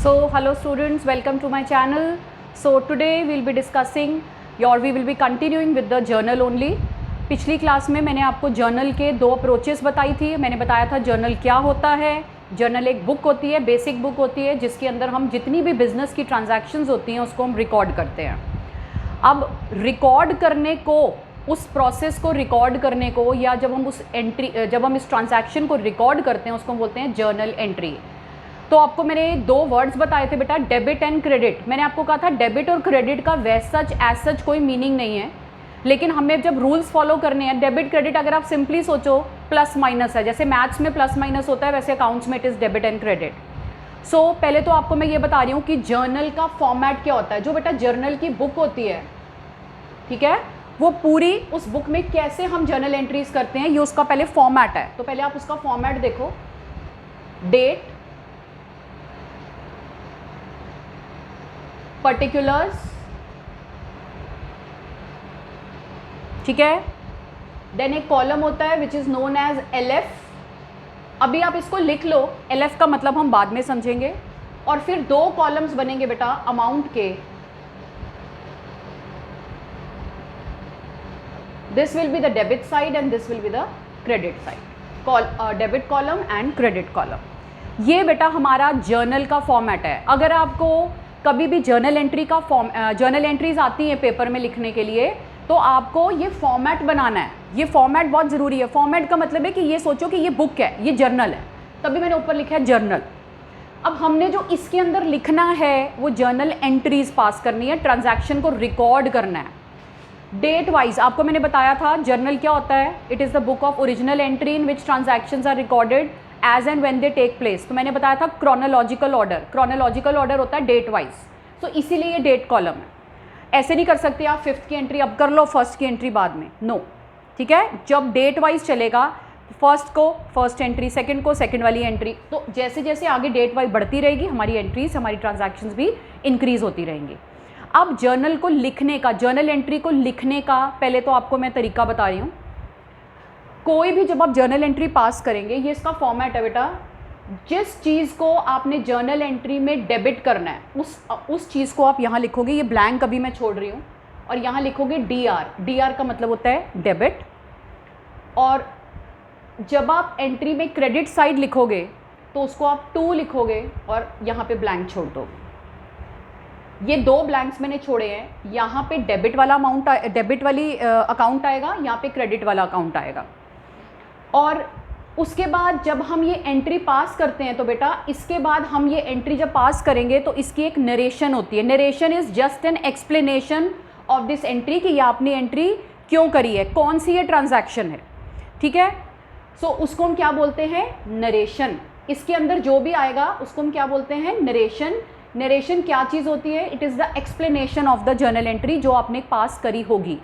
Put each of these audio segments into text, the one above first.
Hello students, welcome to my channel. So today we will be discussing we will be continuing with the journal only. पिछली class में मैंने आपको journal के दो approaches बताई थी. मैंने बताया था जर्नल क्या होता है. जर्नल एक बुक होती है, बेसिक बुक होती है, जिसके अंदर हम जितनी भी बिजनेस की ट्रांजैक्शंस होती हैं उसको हम रिकॉर्ड करते हैं. अब रिकॉर्ड करने को, उस प्रोसेस को रिकॉर्ड करने को, या जब हम इस ट्रांजैक्शन को रिकॉर्ड करते हैं उसको हम बोलते हैं जर्नल एंट्री. तो आपको मैंने दो वर्ड्स बताए थे बेटा, डेबिट एंड क्रेडिट. मैंने आपको कहा था डेबिट और क्रेडिट का एज सच कोई मीनिंग नहीं है, लेकिन हमें जब रूल्स फॉलो करने हैं, डेबिट क्रेडिट अगर आप सिंपली सोचो प्लस माइनस है, जैसे मैथ्स में प्लस माइनस होता है वैसे अकाउंट्स में it is debit and credit. So पहले तो आपको मैं ये बता रही हूँ कि जर्नल का फॉर्मेट क्या होता है. जो बेटा जर्नल की बुक होती है, ठीक है, वो पूरी उस बुक में कैसे हम जर्नल एंट्रीज करते हैं, ये उसका पहले फॉर्मेट है. तो पहले आप उसका फॉर्मेट देखो. डेट, पर्टिकुलर्स, ठीक है, देन एक कॉलम होता है which is known as LF. अभी आप इसको लिख लो, LF का मतलब हम बाद में समझेंगे. और फिर दो कॉलम्स बनेंगे बेटा अमाउंट के. This will be the debit side and this will be the credit side. Debit column and credit column. ये बेटा हमारा जर्नल का फॉर्मेट है. अगर आपको कभी भी जर्नल एंट्रीज आती हैं पेपर में लिखने के लिए, तो आपको ये फॉर्मेट बनाना है. ये फॉर्मेट बहुत ज़रूरी है. फॉर्मेट का मतलब है कि ये सोचो कि ये बुक है, ये जर्नल है, तभी मैंने ऊपर लिखा है जर्नल. अब हमने जो इसके अंदर लिखना है वो जर्नल एंट्रीज पास करनी है, ट्रांजैक्शन को रिकॉर्ड करना है. डेट वाइज आपको मैंने बताया था जर्नल क्या होता है. It is the book of original entry in which transactions are recorded as and when they take place. तो मैंने बताया था क्रोनोलॉजिकल ऑर्डर होता है डेट वाइज. तो इसीलिए ये डेट कॉलम है. ऐसे नहीं कर सकते आप 5th की एंट्री अब कर लो, 1st की एंट्री बाद में. नो, ठीक है. जब डेट वाइज चलेगा, फर्स्ट को फर्स्ट एंट्री, सेकंड को सेकंड वाली एंट्री. तो जैसे जैसे आगे डेट वाइज बढ़ती रहेगी हमारी एंट्रीज, हमारी ट्रांजैक्शंस भी इंक्रीज होती रहेंगी. अब जर्नल को लिखने का, जर्नल एंट्री को लिखने का पहले तो आपको मैं तरीका बता रही हूँ. कोई भी जब आप जर्नल एंट्री पास करेंगे, ये इसका फॉर्मेट है बेटा. जिस चीज़ को आपने जर्नल एंट्री में डेबिट करना है उस चीज़ को आप यहाँ लिखोगे. ये ब्लैंक अभी मैं छोड़ रही हूँ. और यहाँ लिखोगे DR. DR का मतलब होता है डेबिट. और जब आप एंट्री में क्रेडिट साइड लिखोगे तो उसको आप 2 लिखोगे और यहाँ पे ब्लैंक छोड़ दोगे. ये दो ब्लैंक्स मैंने छोड़े हैं. यहाँ पे डेबिट वाला अमाउंट, डेबिट वाली अकाउंट आएगा, यहाँ पे क्रेडिट वाला अकाउंट आएगा. और उसके बाद जब हम ये एंट्री पास करते हैं तो बेटा इसके बाद हम ये एंट्री जब पास करेंगे तो इसकी एक नरेशन होती है. Narration is just an explanation of this entry कि ये आपने एंट्री क्यों करी है, कौन सी ये ट्रांजैक्शन है, ठीक है. सो उसको हम क्या बोलते हैं, नरेशन. इसके अंदर जो भी आएगा उसको हम क्या बोलते हैं, नरेशन. नरेशन क्या चीज़ होती है, it is the explanation of the journal entry जो आपने पास करी होगी.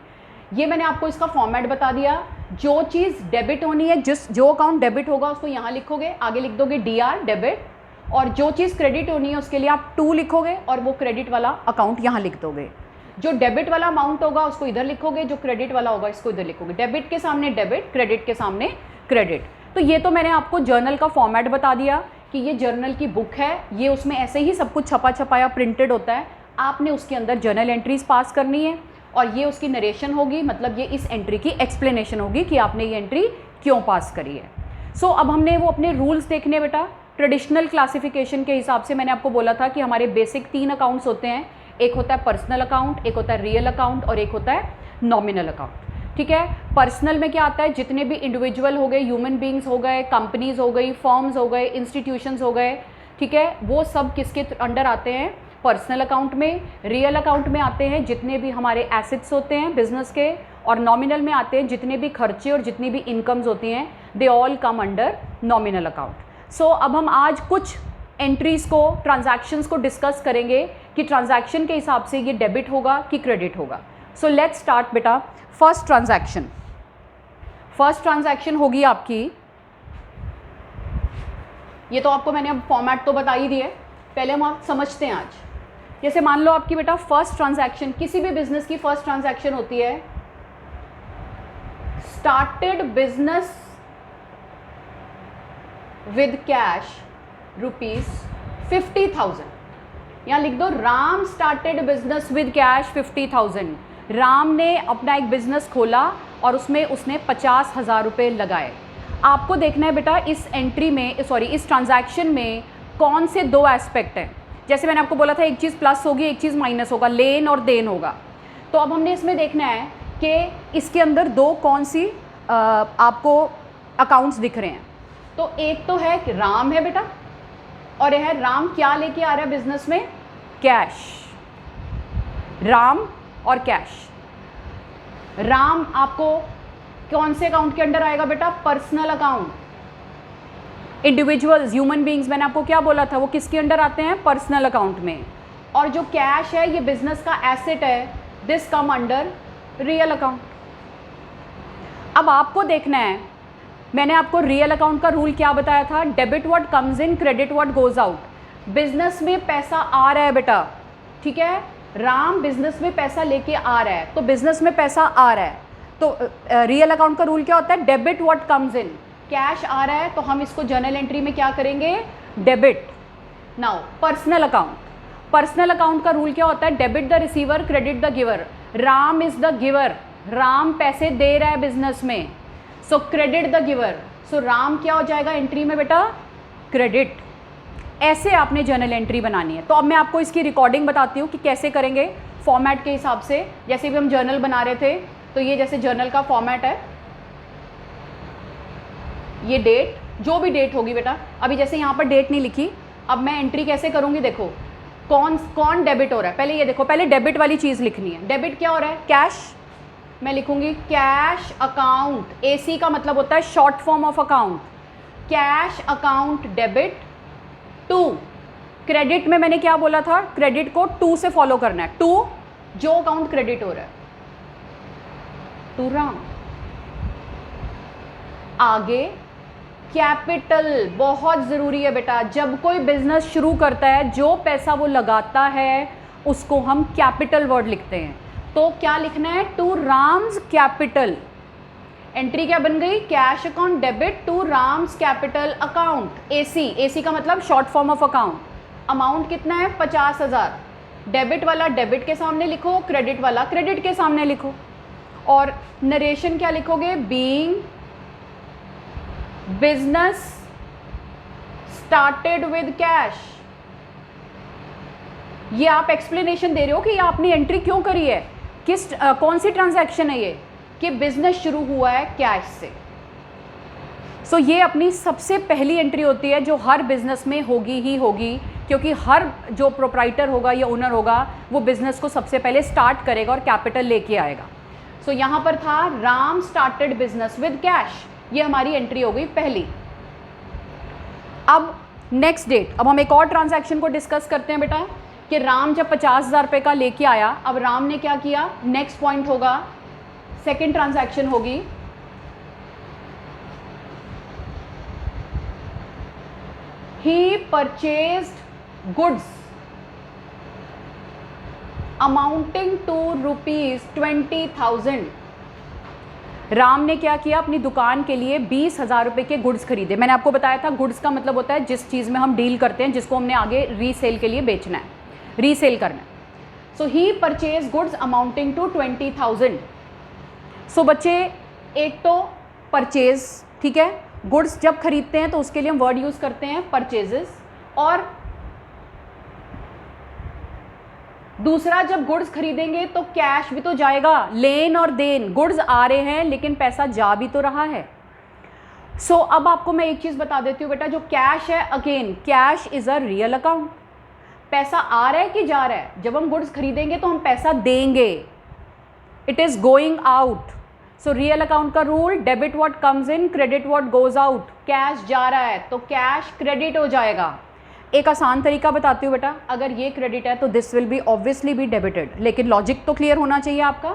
ये मैंने आपको इसका फॉर्मेट बता दिया. जो चीज़ डेबिट होनी है, जो अकाउंट डेबिट होगा उसको यहाँ लिखोगे, आगे लिख दोगे DR डेबिट. और जो चीज़ क्रेडिट होनी है उसके लिए आप 2 लिखोगे और वो क्रेडिट वाला अकाउंट यहाँ लिख दोगे. जो डेबिट वाला अमाउंट होगा उसको इधर लिखोगे, जो क्रेडिट वाला होगा इसको इधर लिखोगे. डेबिट के सामने डेबिट, क्रेडिट के सामने क्रेडिट. तो ये तो मैंने आपको जर्नल का फॉर्मेट बता दिया कि ये जर्नल की बुक है. ये उसमें ऐसे ही सब कुछ छपा छपाया प्रिंटेड होता है. आपने उसके अंदर जर्नल एंट्रीज पास करनी है और ये उसकी नरेशन होगी, मतलब ये इस एंट्री की एक्सप्लेनेशन होगी कि आपने ये एंट्री क्यों पास करी है. सो अब हमने वो अपने रूल्स देखने बेटा. ट्रेडिशनल क्लासिफिकेशन के हिसाब से मैंने आपको बोला था कि हमारे बेसिक 3 अकाउंट्स होते हैं. एक होता है पर्सनल अकाउंट, एक होता है रियल अकाउंट और एक होता है नॉमिनल अकाउंट, ठीक है. पर्सनल में क्या आता है, जितने भी इंडिविजुअल हो गए, ह्यूमन बींग्स हो गए, कंपनीज हो गई, फर्म्स हो गए, इंस्टीट्यूशंस हो गए, ठीक है, वो सब किसके अंडर आते हैं, पर्सनल अकाउंट में. रियल अकाउंट में आते हैं जितने भी हमारे एसेट्स होते हैं बिजनेस के. और नॉमिनल में आते हैं जितने भी खर्चे और जितनी भी इनकम्स होती हैं, they all come under nominal account. So अब हम आज कुछ एंट्रीज को, ट्रांजैक्शंस को डिस्कस करेंगे कि ट्रांजैक्शन के हिसाब से ये डेबिट होगा कि क्रेडिट होगा. सो लेट्स स्टार्ट बेटा. फर्स्ट ट्रांजैक्शन होगी आपकी, ये तो आपको मैंने अब फॉर्मेट तो बता ही दिया. पहले हम आप समझते हैं आज. जैसे मान लो आपकी बेटा फर्स्ट ट्रांजैक्शन, किसी भी बिजनेस की फर्स्ट ट्रांजैक्शन होती है, स्टार्टेड बिजनेस विद कैश ₹50,000. यहाँ लिख दो Ram started business with cash 50,000। Ram ने अपना एक बिजनेस खोला और उसमें उसने 50,000 रुपये लगाए। आपको देखना है बेटा इस एंट्री में, सॉरी इस ट्रांजैक्शन में कौन से दो एस्पेक्ट हैं। जैसे मैंने आपको बोला था एक चीज़ प्लस होगी, एक चीज़ माइनस होगा, लेन और देन होगा। तो अब हमने इसमें देखना है कि इसके अंदर दो कौन सी आपको अकाउंट्स दिख रहे हैं। तो एक तो है कि राम है बेटा, और यह है राम क्या लेके आ रहा है बिजनेस में, कैश। राम और कैश। राम आपको कौन से अकाउंट के अंडर आएगा बेटा, personal account. Individuals, human beings, मैंने आपको क्या बोला था, वो किसके अंडर आते हैं, पर्सनल अकाउंट में। और जो कैश है ये बिजनेस का एसेट है, this come under real account. अब आपको देखना है, मैंने आपको रियल अकाउंट का रूल क्या बताया था, debit what comes in, credit what goes out. Business में पैसा आ रहा है बेटा, ठीक है, राम बिजनेस में पैसा लेके आ रहा है, तो बिजनेस में पैसा आ रहा है, तो रियल अकाउंट का रूल क्या होता है, debit what comes in. Cash आ रहा है तो हम इसको जर्नल एंट्री में क्या करेंगे, debit. Now personal account, personal account का रूल क्या होता है, debit the receiver, credit the giver. Ram is the giver, Ram पैसे दे रहा है बिजनेस में, सो क्रेडिट द गिवर। सो राम क्या हो जाएगा एंट्री में बेटा, क्रेडिट। ऐसे आपने जर्नल एंट्री बनानी है। तो अब मैं आपको इसकी रिकॉर्डिंग बताती हूँ कि कैसे करेंगे फॉर्मेट के हिसाब से। जैसे भी हम जर्नल बना रहे थे, तो ये जैसे जर्नल का फॉर्मेट है, ये डेट, जो भी डेट होगी बेटा, अभी जैसे यहाँ पर डेट नहीं लिखी, अब मैं एंट्री कैसे करूँगी, देखो कौन डेबिट हो रहा है। पहले ये देखो, पहले डेबिट वाली चीज़ लिखनी है। डेबिट क्या हो रहा है, कैश। मैं लिखूंगी कैश अकाउंट, एसी का मतलब होता है short form of account, cash account debit to. Credit में मैंने क्या बोला था, क्रेडिट को टू से फॉलो करना है, टू जो अकाउंट क्रेडिट हो रहा है, टू राम। आगे कैपिटल, बहुत ज़रूरी है बेटा, जब कोई बिजनेस शुरू करता है जो पैसा वो लगाता है उसको हम कैपिटल वर्ड लिखते हैं। तो क्या लिखना है, टू राम्स कैपिटल। एंट्री क्या बन गई, cash account debit to Ram's capital account, AC. AC का मतलब short form of account. Amount कितना है, 50,000। डेबिट वाला डेबिट के सामने लिखो, क्रेडिट वाला क्रेडिट के सामने लिखो। और नरेशन क्या लिखोगे, being business started with cash. ये आप एक्सप्लेनेशन दे रहे हो कि ये आपने एंट्री क्यों करी है, किस कौन सी ट्रांजैक्शन है ये, कि बिजनेस शुरू हुआ है कैश से। सो ये अपनी सबसे पहली एंट्री होती है जो हर बिजनेस में होगी ही होगी, क्योंकि हर जो प्रोप्राइटर होगा या ओनर होगा वो बिजनेस को सबसे पहले स्टार्ट करेगा और कैपिटल लेके आएगा। सो यहाँ पर था Ram started business with cash, ये हमारी एंट्री हो गई पहली। अब नेक्स्ट डेट, अब हम एक और ट्रांजैक्शन को डिस्कस करते हैं बेटा, कि राम जब 50,000 रुपये का लेके आया, अब राम ने क्या किया, नेक्स्ट पॉइंट होगा, सेकेंड ट्रांजैक्शन होगी, he purchased goods amounting to ₹20,000। Ram ने क्या किया, अपनी दुकान के लिए 20,000 रुपये के गुड्स खरीदे। मैंने आपको बताया था गुड्स का मतलब होता है जिस चीज़ में हम डील करते हैं, जिसको हमने आगे रीसेल के लिए बेचना है, रीसेल करना है। सो ही परचेज गुड्स अमाउंटिंग टू 20,000। सो बच्चे, एक तो परचेज, ठीक है, गुड्स जब खरीदते हैं तो उसके लिए हम वर्ड यूज़ करते हैं परचेजेस, और दूसरा जब गुड्स खरीदेंगे तो कैश भी तो जाएगा, लेन और देन, गुड्स आ रहे हैं लेकिन पैसा जा भी तो रहा है। सो अब आपको मैं एक चीज़ बता देती हूँ बेटा, जो कैश है, again cash is a real account. पैसा आ रहा है कि जा रहा है, जब हम गुड्स खरीदेंगे तो हम पैसा देंगे, it is going out. So real account का rule, debit what comes in, credit what goes out. Cash जा रहा है तो कैश क्रेडिट हो जाएगा। एक आसान तरीका बताती हूँ बेटा, अगर ये क्रेडिट है तो this will B obviously be debited, लेकिन लॉजिक तो क्लियर होना चाहिए आपका।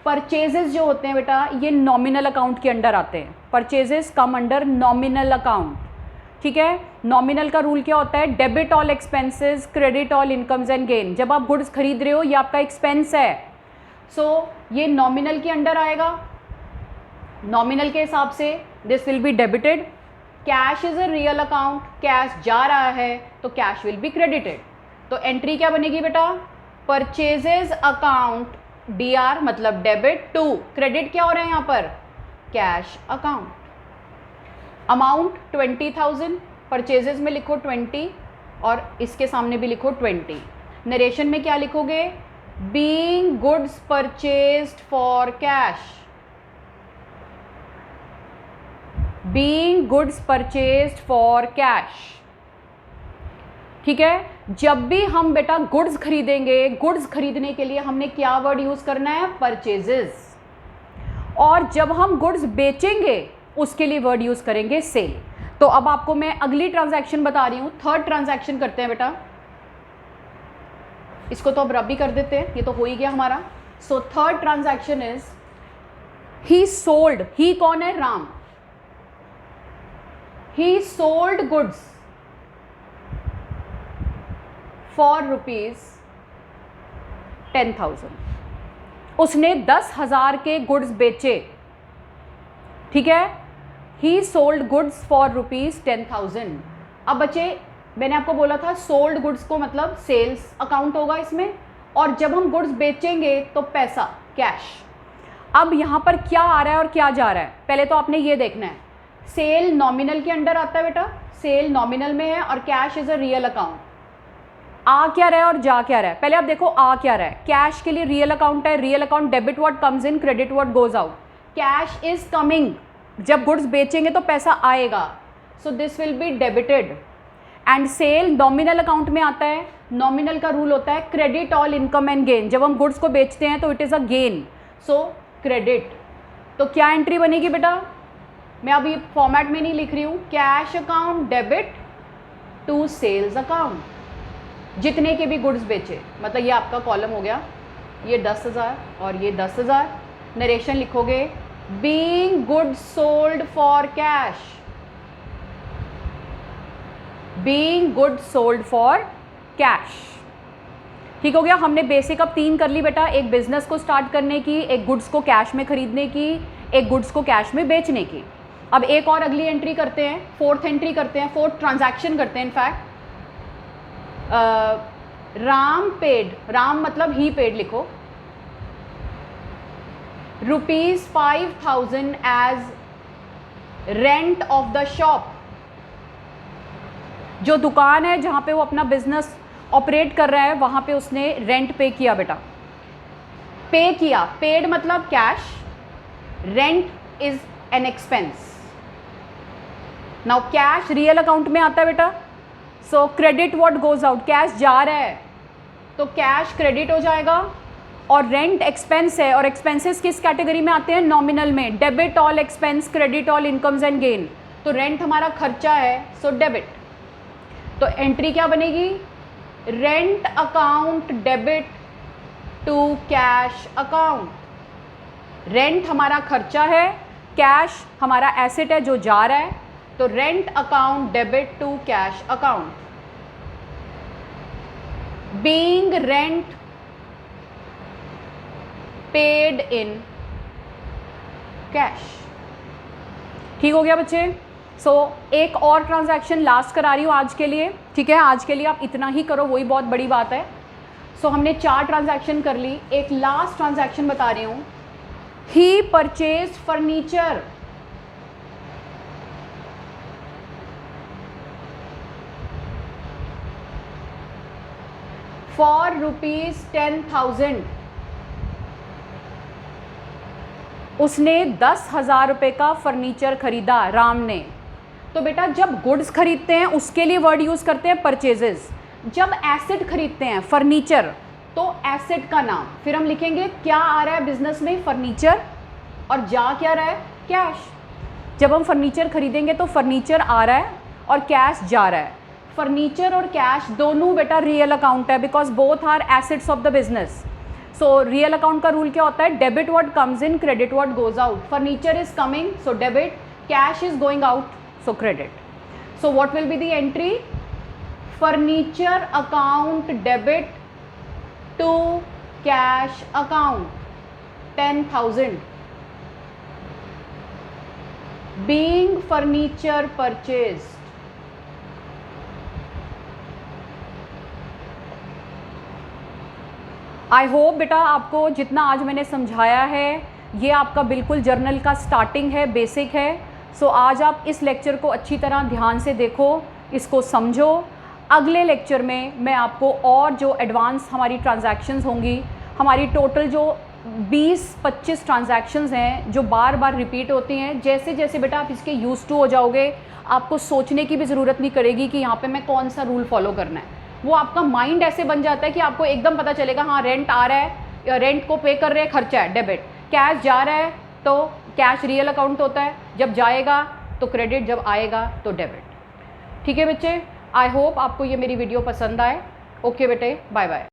परचेजेस जो होते हैं बेटा, ये नॉमिनल अकाउंट के अंडर आते हैं, परचेजेस कम अंडर नॉमिनल अकाउंट, ठीक है। नॉमिनल का रूल क्या होता है, debit all expenses, credit all incomes and gain. जब आप गुड्स खरीद रहे हो, ये आपका एक्सपेंस है, सो ये नॉमिनल के अंडर आएगा, नॉमिनल के हिसाब से this will be debited. Cash is a real account, cash जा रहा है तो कैश विल बी क्रेडिटेड। तो एंट्री क्या बनेगी बेटा, परचेजेज अकाउंट DR मतलब डेबिट टू क्रेडिट क्या हो रहा है यहाँ पर, कैश अकाउंट। अमाउंट 20,000, परचेजेज में लिखो 20 और इसके सामने भी लिखो 20। नरेशन में क्या लिखोगे, being goods purchased for cash, being goods purchased for cash. ठीक है, जब भी हम बेटा गुड्स खरीदेंगे, गुड्स खरीदने के लिए हमने क्या वर्ड यूज करना है, परचेजेस, और जब हम गुड्स बेचेंगे उसके लिए वर्ड यूज करेंगे सेल। तो अब आपको मैं अगली ट्रांजैक्शन बता रही हूं, थर्ड ट्रांजैक्शन करते हैं बेटा, इसको तो अब रब भी कर देते हैं, ये तो हो ही गया हमारा। So third transaction is he sold, he कौन है, Ram, he sold goods for ₹10,000, उसने 10,000 के गुड्स बेचे। ठीक है, ही सोल्ड गुड्स फॉर ₹10,000। अब बच्चे मैंने आपको बोला था सोल्ड गुड्स को मतलब सेल्स अकाउंट होगा इसमें, और जब हम गुड्स बेचेंगे तो पैसा कैश। अब यहाँ पर क्या आ रहा है और क्या जा रहा है, पहले तो आपने ये देखना है, सेल नॉमिनल के अंडर आता है बेटा, सेल नॉमिनल में है और cash is a real account. आ क्या रहा है और जा क्या रहा है, पहले आप देखो आ क्या रहा है, कैश के लिए रियल अकाउंट है, real account debit what comes in, credit what goes out. Cash is coming, जब गुड्स बेचेंगे तो पैसा आएगा, so this will be debited. And sale nominal account में आता है, नॉमिनल का रूल होता है credit all income and gain, जब हम गुड्स को बेचते हैं तो it is a gain, so credit. तो क्या एंट्री बनेगी बेटा, मैं अभी फॉर्मेट में नहीं लिख रही हूँ, cash account debit to sales account, जितने के भी गुड्स बेचे, मतलब ये आपका कॉलम हो गया, ये 10,000 और ये 10,000। नरेशन लिखोगे being goods sold for cash, being goods sold for cash. ठीक हो गया, हमने बेसिक अब 3 कर ली बेटा, एक बिजनेस को स्टार्ट करने की, एक गुड्स को कैश में खरीदने की, एक गुड्स को कैश में बेचने की। अब एक और अगली एंट्री करते हैं, फोर्थ एंट्री करते हैं, फोर्थ ट्रांजैक्शन करते हैं इनफैक्ट। राम पेड, राम मतलब ही पेड लिखो, ₹5,000 as rent of the shop. जो दुकान है जहां पे वो अपना बिजनेस ऑपरेट कर रहा है वहां पे उसने रेंट पे किया बेटा, पे किया, पेड मतलब cash, rent is an expense. Now cash real account में आता है बेटा, सो credit what goes out, cash जा रहा है तो कैश क्रेडिट हो जाएगा, और रेंट एक्सपेंस है, और एक्सपेंसेस किस कैटेगरी में आते हैं, नॉमिनल में, debit all expense credit all incomes and gain, तो रेंट हमारा खर्चा है, सो डेबिट। तो एंट्री क्या बनेगी, rent account debit to cash account. Rent हमारा खर्चा है, कैश हमारा एसेट है जो जा रहा है, तो rent account debit to cash account. Being rent paid in cash. ठीक हो गया बच्चे, सो एक और ट्रांजैक्शन लास्ट करा रही हूँ आज के लिए। ठीक है, आज के लिए आप इतना ही करो, वही बहुत बड़ी बात है। सो हमने 4 ट्रांजैक्शन कर ली, एक लास्ट ट्रांजैक्शन बता रही हूँ, ही परचेज फर्नीचर फॉर ₹10,000। उसने 10,000 रुपये का फर्नीचर खरीदा राम ने। तो बेटा जब गुड्स खरीदते हैं उसके लिए वर्ड यूज करते हैं परचेजेस, जब एसेट खरीदते हैं फर्नीचर तो एसेट का नाम, फिर हम लिखेंगे क्या आ रहा है बिजनेस में, फर्नीचर, और जा क्या रहा है, कैश। जब हम फर्नीचर खरीदेंगे तो फर्नीचर आ रहा है और कैश जा रहा है। फर्नीचर और कैश दोनों बेटा रियल अकाउंट है, because both are assets of the business. So real account का रूल क्या होता है, debit what comes in, credit what goes out. Furniture is coming, so debit, cash is going out, so credit. So what will be the entry, furniture account debit to cash account 10,000, being furniture purchased I hope बेटा आपको जितना आज मैंने समझाया है ये आपका बिल्कुल जर्नल का स्टार्टिंग है, बेसिक है। सो आज आप इस लेक्चर को अच्छी तरह ध्यान से देखो, इसको समझो। अगले लेक्चर में मैं आपको और जो एडवांस हमारी ट्रांजैक्शंस होंगी, हमारी टोटल जो 20-25 ट्रांजैक्शंस हैं जो बार बार रिपीट होती हैं, जैसे जैसे बेटा आप इसके यूज़ टू हो जाओगे आपको सोचने की भी ज़रूरत नहीं करेगी कि यहाँ पे मैं कौन सा रूल फॉलो करना है। वो आपका माइंड ऐसे बन जाता है कि आपको एकदम पता चलेगा हाँ रेंट आ रहा है, रेंट को पे कर रहे हैं, खर्चा है डेबिट, कैश जा रहा है तो कैश रियल अकाउंट होता है, जब जाएगा तो क्रेडिट, जब आएगा तो डेबिट। ठीक है बच्चे, आई होप आपको ये मेरी वीडियो पसंद आए। ओके बेटे, बाय बाय।